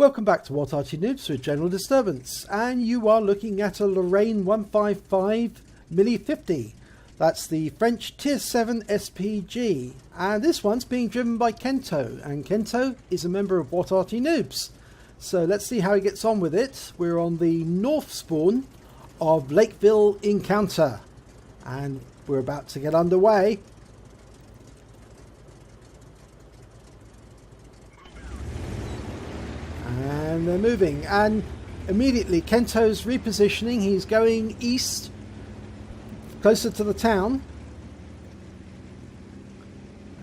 Welcome back to What Arty Noobs with General Disturbance, and you are looking at a Lorraine 155 Milli 50. That's the French Tier 7 SPG, and this one's being driven by Kento, and Kento is a member of What Arty Noobs. So let's see how he gets on with it. We're on the north spawn of Lakeville Encounter, and we're about to get underway. And they're moving, and immediately Kento's repositioning. He's going east, closer to the town.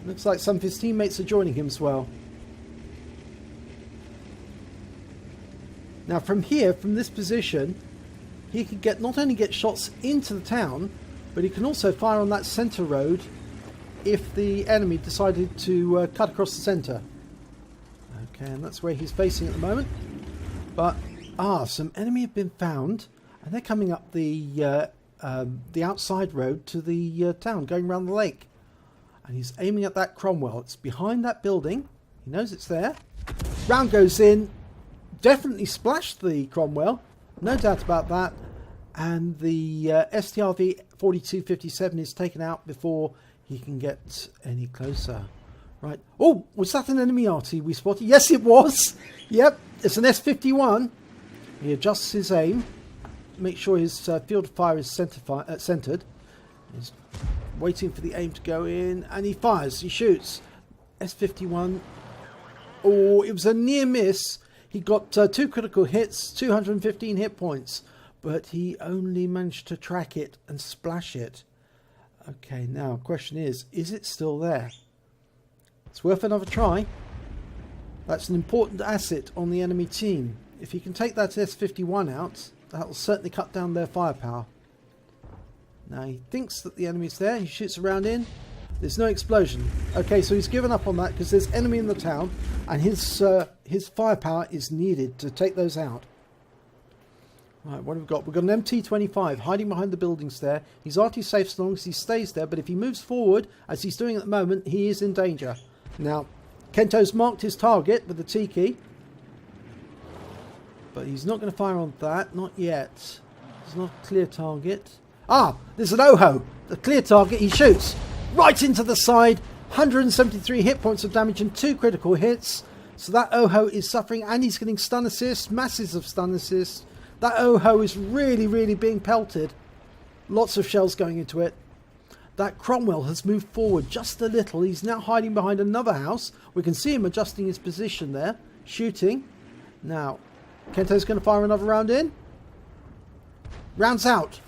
It looks like some of his teammates are joining him as well. Now from here, from this position, he can not only get shots into the town, but he can also fire on that centre road if the enemy decided to cut across the centre. Okay, and that's where he's facing at the moment. But some enemy have been found, and they're coming up the outside road to the town, going around the lake. And he's aiming at that Cromwell. It's behind that building. He knows it's there. Round goes in. Definitely splashed the Cromwell, no doubt about that. And the STRV 4257 is taken out before he can get any closer. Right. Oh, was that an enemy Arty we spotted? Yes, it was. Yep, it's an S51. He adjusts his aim. Make sure his field of fire is centered. He's waiting for the aim to go in, and he fires. He shoots. S51. Oh, it was a near miss. He got 2 critical hits, 215 hit points, but he only managed to track it and splash it. Okay, now the question is it still there? It's worth another try. That's an important asset on the enemy team. If he can take that S51 out, that will certainly cut down their firepower. Now he thinks that the enemy's there. He shoots around in. There's no explosion. Okay, so he's given up on that because there's enemy in the town, and his firepower is needed to take those out. Right, what have we got? We've got an MT25 hiding behind the buildings there. He's Arty safe as long as he stays there, but if he moves forward, as he's doing at the moment, he is in danger. Now, Kento's marked his target with the T key, but he's not going to fire on that, not yet. It's not a clear target. There's an OHO, the clear target. He shoots right into the side, 173 hit points of damage and 2 critical hits. So that OHO is suffering, and he's getting stun assists, masses of stun assists. That OHO is really being pelted. Lots of shells going into it. That Cromwell has moved forward just a little. He's now hiding behind another house. We can see him adjusting his position there, shooting. Now, Kento's going to fire another round in. Round's out.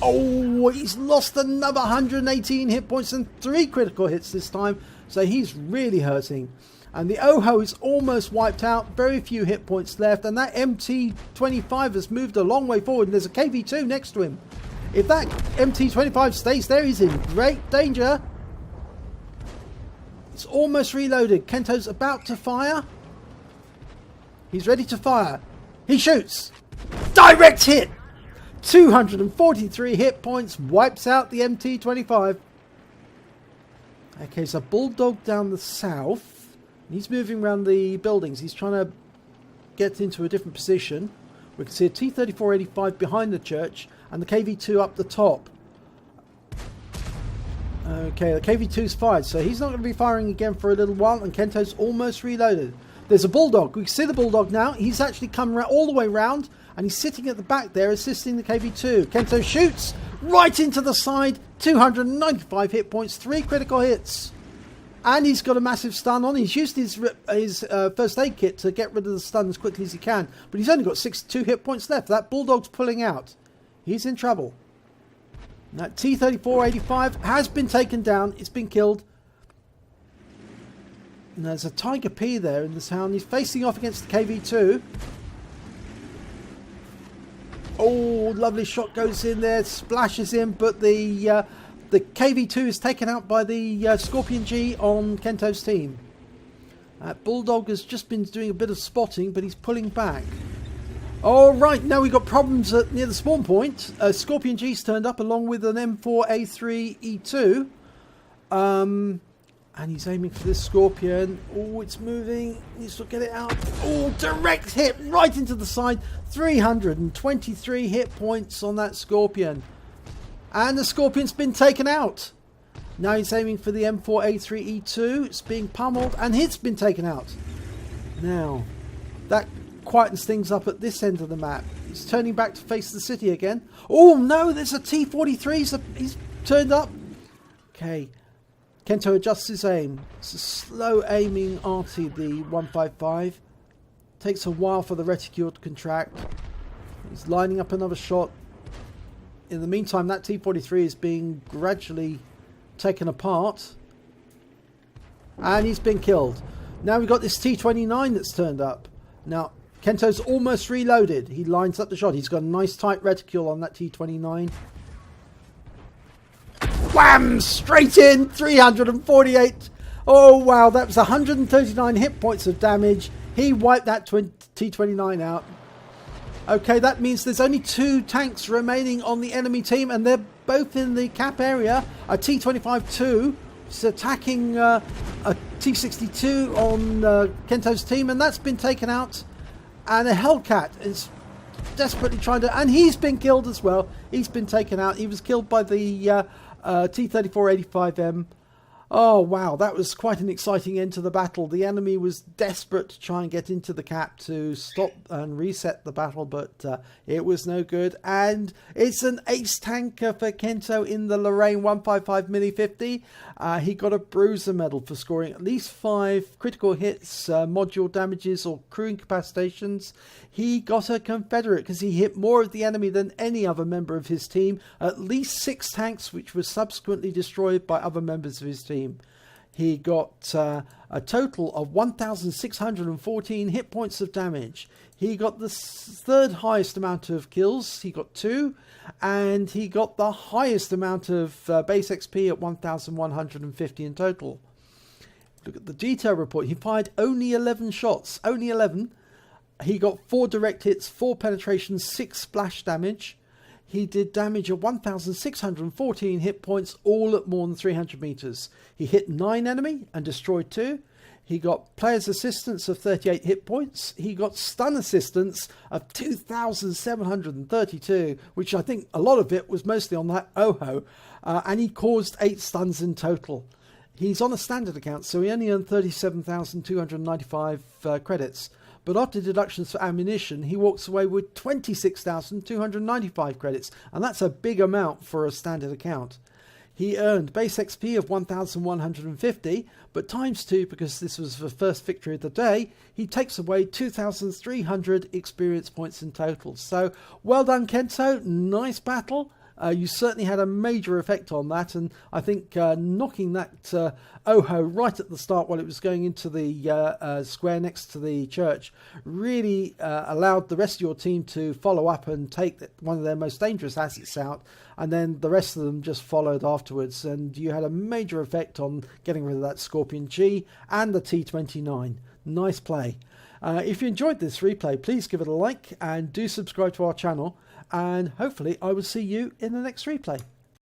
Oh, he's lost another 118 hit points and 3 critical hits this time. So he's really hurting. And the OHO is almost wiped out. Very few hit points left. And that MT25 has moved a long way forward. And there's a KV2 next to him. If that MT25 stays there, he's in great danger. It's almost reloaded. Kento's about to fire. He's ready to fire. He shoots. Direct hit. 243 hit points. Wipes out the MT25. Okay, so Bulldog down the south. He's moving around the buildings. He's trying to get into a different position. We can see a T-3485 behind the church and the KV2 up the top. Okay, the KV2's fired, so he's not going to be firing again for a little while, and Kento's almost reloaded. There's a Bulldog. We can see the Bulldog now. He's actually come all the way round, and he's sitting at the back there assisting the KV2. Kento shoots right into the side. 295 hit points, 3 critical hits. And he's got a massive stun on. He's used his first aid kit to get rid of the stun as quickly as he can. But he's only got 62 hit points left. That Bulldog's pulling out. He's in trouble. That T-3485 has been taken down. It's been killed. And there's a Tiger P there in the town. He's facing off against the KV2. Oh, lovely shot goes in there. Splashes him. But the KV2 is taken out by the Scorpion G on Kento's team. Bulldog has just been doing a bit of spotting, but he's pulling back. All right, now we've got problems near the spawn point. Scorpion G's turned up along with an M4A3E2. And he's aiming for this Scorpion. Oh, it's moving. Needs to get it out. Oh, direct hit right into the side. 323 hit points on that Scorpion. And the Scorpion's been taken out. Now he's aiming for the M4A3E2. It's being pummeled and it's been taken out. Now, that quietens things up at this end of the map. He's turning back to face the city again. Oh no, there's a T-43. He's turned up. Okay. Kento adjusts his aim. It's a slow aiming Arty, the 155. Takes a while for the reticule to contract. He's lining up another shot. In the meantime, that T-43 is being gradually taken apart. And he's been killed. Now we've got this T-29 that's turned up. Now, Kento's almost reloaded. He lines up the shot. He's got a nice tight reticule on that T-29. Wham! Straight in! 348. Oh, wow. That was 139 hit points of damage. He wiped that T-29 out. Okay, that means there's only 2 tanks remaining on the enemy team, and they're both in the cap area. A T-25-2 is attacking a T-62 on Kento's team, and that's been taken out. And a Hellcat is desperately trying to... And he's been killed as well. He's been taken out. He was killed by the T-3485M. Oh, wow. That was quite an exciting end to the battle. The enemy was desperate to try and get into the cap to stop and reset the battle, but it was no good. And it's an ace tanker for Kento in the Lorraine 155 Mini 50. He got a bruiser medal for scoring at least 5 critical hits, module damages or crew incapacitations. He got a Confederate because he hit more of the enemy than any other member of his team. At least 6 tanks, which were subsequently destroyed by other members of his team. He got a total of 1,614 hit points of damage. He got the 3rd highest amount of kills. He got 2. And he got the highest amount of base XP at 1,150 in total. Look at the detail report. He fired only 11 shots. Only 11. He got 4 direct hits, 4 penetrations, 6 splash damage. He did damage of 1,614 hit points, all at more than 300 meters. He hit 9 enemy and destroyed 2. He got player's assistance of 38 hit points. He got stun assistance of 2,732, which I think a lot of it was mostly on that OHO. And he caused 8 stuns in total. He's on a standard account, so he only earned 37,295 credits. But after deductions for ammunition, he walks away with 26,295 credits. And that's a big amount for a standard account. He earned base XP of 1,150, but times 2, because this was the first victory of the day, he takes away 2,300 experience points in total. So, well done, Kento. Nice battle. You certainly had a major effect on that, and I think knocking that OHO right at the start while it was going into the square next to the church really allowed the rest of your team to follow up and take one of their most dangerous assets out, and then the rest of them just followed afterwards, and you had a major effect on getting rid of that Scorpion G and the T-29. Nice play. If you enjoyed this replay, please give it a like and do subscribe to our channel. And hopefully I will see you in the next replay.